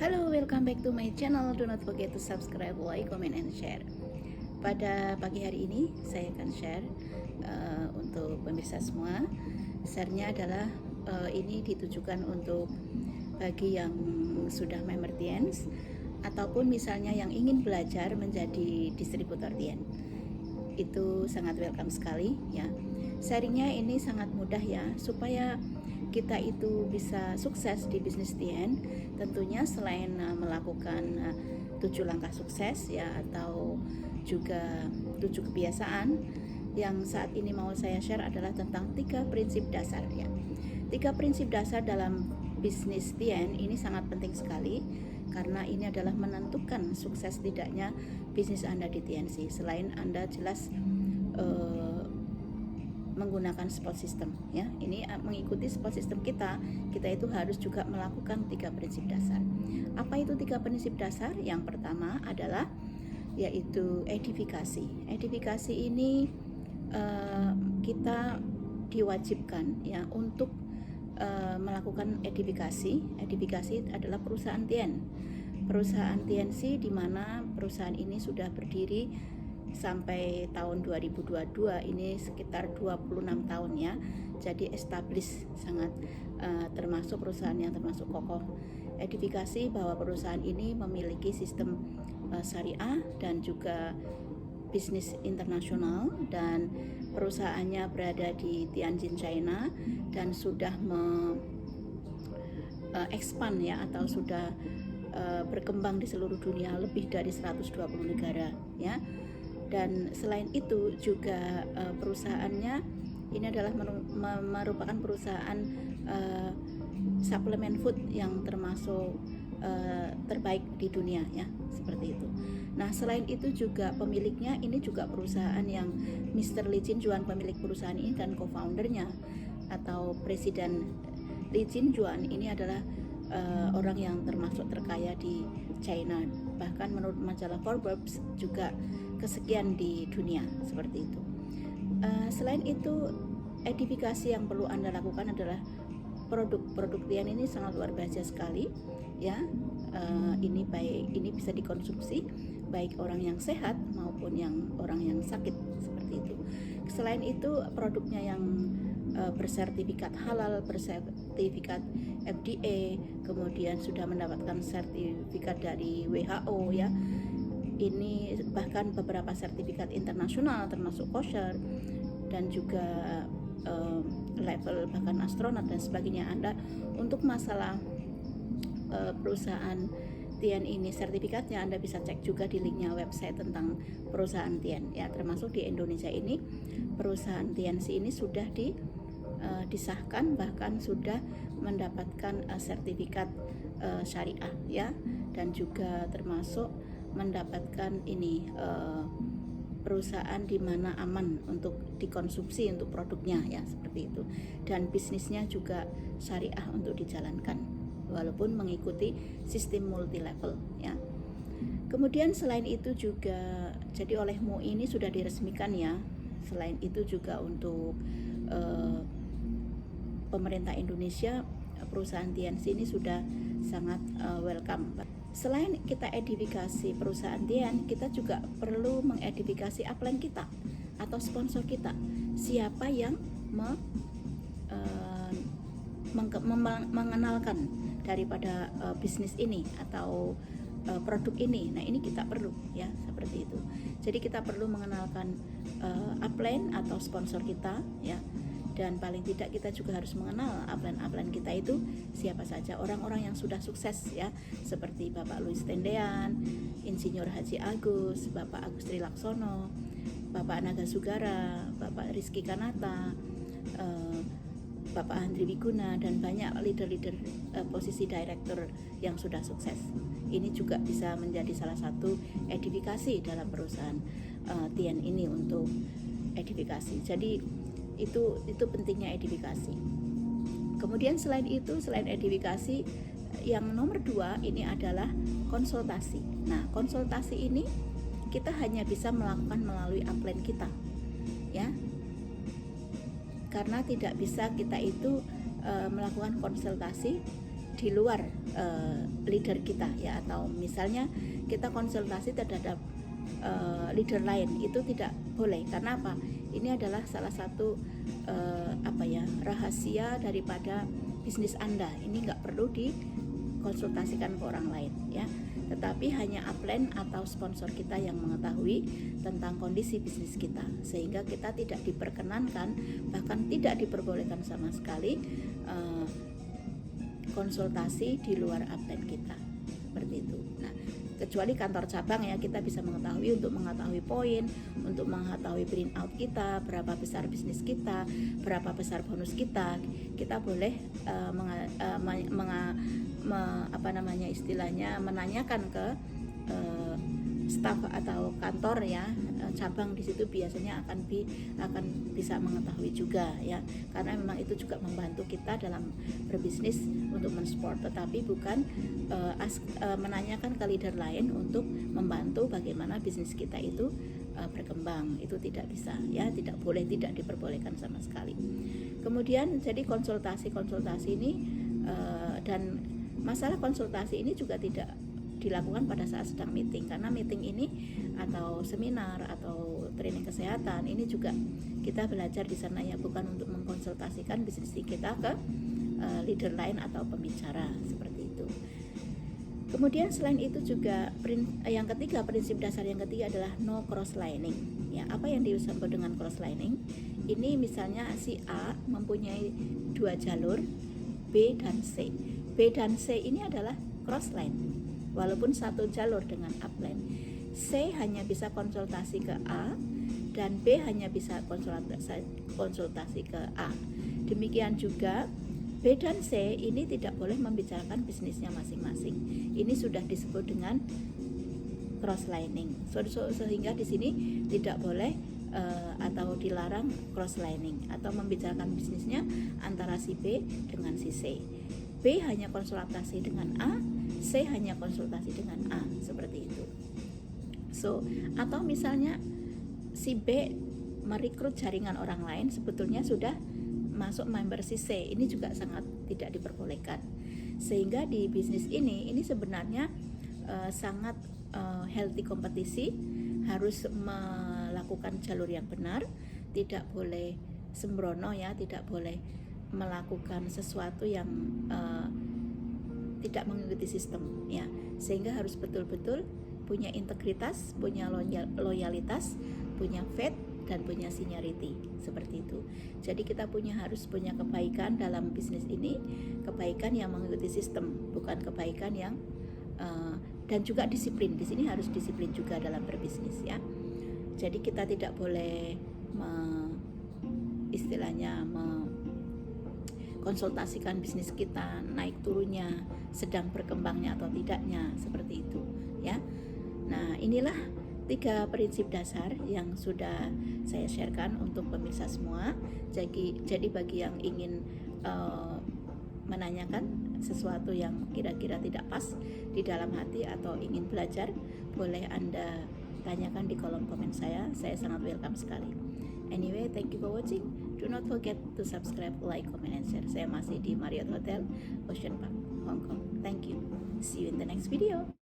Halo, welcome back to my channel. Do not forget to subscribe, like, comment, and share. Pada pagi hari ini, saya akan share untuk pemirsa semua. Share-nya adalah ini ditujukan untuk bagi yang sudah member Tiens ataupun misalnya yang ingin belajar menjadi distributor Tien. Itu sangat welcome sekali ya. Sharingnya ini sangat mudah ya, supaya kita itu bisa sukses di bisnis Tien. Tentunya selain melakukan 7 langkah sukses ya, atau juga 7 kebiasaan, yang saat ini mau saya share adalah tentang 3 prinsip dasar ya. 3 prinsip dasar dalam bisnis Tien ini sangat penting sekali, karena ini adalah menentukan sukses tidaknya bisnis Anda di TNC. Selain Anda jelas menggunakan support system ya, ini mengikuti support system kita itu harus juga melakukan 3 prinsip dasar. Apa itu 3 prinsip dasar? Yang pertama adalah yaitu edifikasi. Edifikasi ini kita diwajibkan ya untuk melakukan edifikasi. Edifikasi adalah perusahaan Tien. Perusahaan TNC, di mana perusahaan ini sudah berdiri sampai tahun 2022, ini sekitar 26 tahun ya. Jadi established sangat, termasuk perusahaan yang termasuk kokoh. Edifikasi bahwa perusahaan ini memiliki sistem syariah dan juga bisnis internasional, dan perusahaannya berada di Tianjin, China, dan sudah expand ya, atau sudah berkembang di seluruh dunia, lebih dari 120 negara ya. Dan selain itu juga perusahaannya ini adalah merupakan perusahaan suplemen food yang termasuk terbaik di dunia ya, seperti itu. Nah, selain itu juga pemiliknya ini juga perusahaan yang Mr. Li Jinjuan, pemilik perusahaan ini dan co-foundernya atau presiden Li Jinjuan ini adalah orang yang termasuk terkaya di China, bahkan menurut majalah Forbes juga kesekian di dunia, seperti itu. Selain itu, edifikasi yang perlu Anda lakukan adalah produk Tien ini sangat luar biasa sekali ya. Ini bisa dikonsumsi baik orang yang sehat maupun orang yang sakit, seperti itu. Selain itu, produknya yang bersertifikat halal, bersertifikat FDA, kemudian sudah mendapatkan sertifikat dari WHO ya. Ini bahkan beberapa sertifikat internasional termasuk kosher dan juga level bahkan astronot dan sebagainya. Anda untuk masalah perusahaan Tien ini sertifikatnya, Anda bisa cek juga di linknya website tentang perusahaan Tien ya. Termasuk di Indonesia ini perusahaan TNC ini sudah disahkan, bahkan sudah mendapatkan sertifikat syariah ya, dan juga termasuk mendapatkan ini perusahaan di mana aman untuk dikonsumsi untuk produknya ya, seperti itu. Dan bisnisnya juga syariah untuk dijalankan walaupun mengikuti sistem multi level ya. Kemudian selain itu juga, jadi oleh MUI ini sudah diresmikan ya. Selain itu juga untuk pemerintah Indonesia, perusahaan TNC ini sudah sangat welcome. Selain kita edifikasi perusahaan Tien, kita juga perlu mengedifikasi upline kita atau sponsor kita. Siapa yang mengenalkan daripada bisnis ini atau produk ini. Nah, ini kita perlu ya, seperti itu. Jadi kita perlu mengenalkan upline atau sponsor kita ya. Dan paling tidak kita juga harus mengenal upline kita itu siapa saja, orang-orang yang sudah sukses ya, seperti Bapak Louis Tendean, Insinyur Haji Agus, Bapak Agus Trilaksono, Bapak Naga Sugara, Bapak Rizky Kanata, Bapak Andri Wiguna, dan banyak leader-leader posisi direktur yang sudah sukses. Ini juga bisa menjadi salah satu edifikasi dalam perusahaan Tien ini untuk edifikasi. Jadi itu pentingnya edifikasi. Kemudian selain edifikasi, yang nomor 2 ini adalah konsultasi. Nah, konsultasi ini kita hanya bisa melakukan melalui upline kita ya, karena tidak bisa kita itu melakukan konsultasi di luar leader kita ya, atau misalnya kita konsultasi terhadap leader lain, itu tidak boleh. Karena apa? Ini adalah salah satu rahasia daripada bisnis Anda. Ini nggak perlu dikonsultasikan ke orang lain ya, tetapi hanya upline atau sponsor kita yang mengetahui tentang kondisi bisnis kita, sehingga kita tidak diperkenankan, bahkan tidak diperbolehkan sama sekali konsultasi di luar upline kita, seperti itu. Nah, kecuali kantor cabang ya, kita bisa mengetahui untuk mengetahui poin, untuk mengetahui print out kita, berapa besar bisnis kita, berapa besar bonus kita boleh menanyakan ke staf atau kantor ya, cabang di situ biasanya akan bisa mengetahui juga ya, karena memang itu juga membantu kita dalam berbisnis untuk mensupport, tetapi bukan menanyakan ke leader lain untuk membantu bagaimana bisnis kita itu berkembang. Itu tidak bisa ya, tidak boleh, tidak diperbolehkan sama sekali. Kemudian jadi konsultasi ini dan masalah konsultasi ini juga tidak dilakukan pada saat sedang meeting, karena meeting ini atau seminar atau training kesehatan ini juga kita belajar di sana ya, bukan untuk mengkonsultasikan bisnis kita ke leader lain atau pembicara, seperti itu. Kemudian selain itu juga yang ketiga, prinsip dasar yang ketiga adalah no cross lining ya. Apa yang disebut dengan cross lining? Ini misalnya si A mempunyai 2 jalur B dan C. B dan C ini adalah cross line walaupun satu jalur dengan upline. C hanya bisa konsultasi ke A dan B hanya bisa konsultasi ke A. Demikian juga B dan C ini tidak boleh membicarakan bisnisnya masing-masing. Ini sudah disebut dengan cross lining. Sehingga di sini tidak boleh atau dilarang cross lining atau membicarakan bisnisnya antara si B dengan si C. B hanya konsultasi dengan A, C hanya konsultasi dengan A, seperti itu. Atau misalnya si B merekrut jaringan orang lain, sebetulnya sudah masuk member si C, ini juga sangat tidak diperbolehkan. Sehingga di bisnis ini sebenarnya sangat healthy kompetisi, harus melakukan jalur yang benar, tidak boleh sembrono ya, tidak boleh melakukan sesuatu yang tidak mengikuti sistem ya, sehingga harus betul-betul punya integritas, punya loyalitas, punya faith dan punya seniority, seperti itu. Jadi kita harus punya kebaikan dalam bisnis ini, kebaikan yang mengikuti sistem, bukan kebaikan yang dan juga disiplin. Di sini harus disiplin juga dalam berbisnis ya. Jadi kita tidak boleh konsultasikan bisnis kita naik turunnya, sedang berkembangnya atau tidaknya, seperti itu ya. Nah, inilah 3 prinsip dasar yang sudah saya sharekan untuk pemirsa semua. Jadi bagi yang ingin menanyakan sesuatu yang kira-kira tidak pas di dalam hati atau ingin belajar, boleh Anda tanyakan di kolom komen saya sangat welcome sekali. Anyway, thank you for watching. Do not forget to subscribe, like, comment, and share. Saya masih di Marriott Hotel, Ocean Park, Hong Kong. Thank you. See you in the next video.